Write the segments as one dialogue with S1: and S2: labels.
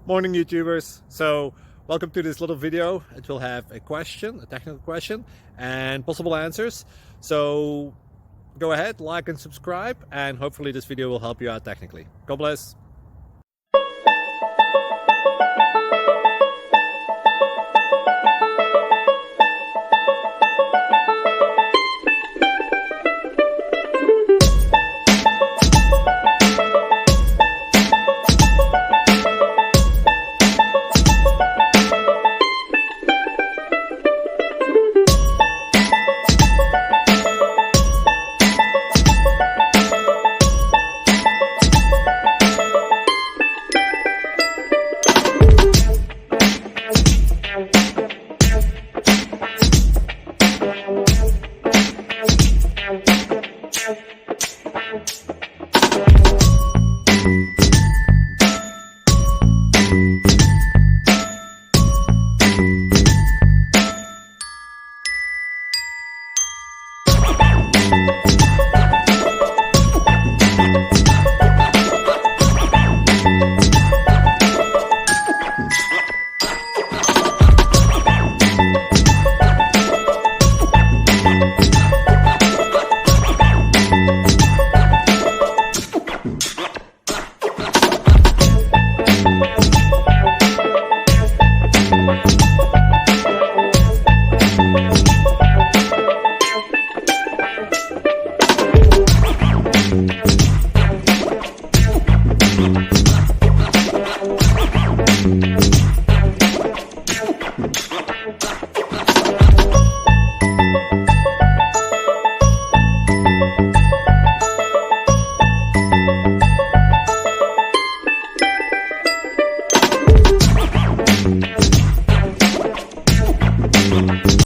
S1: Morning YouTubers. So welcome to this little video. It will have a question, a technical question, and possible answers. So go ahead, like and subscribe, and hopefully this video will help you out technically. God bless.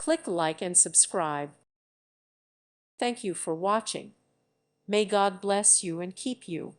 S2: Click like and subscribe. Thank you for watching. May God bless you and keep you.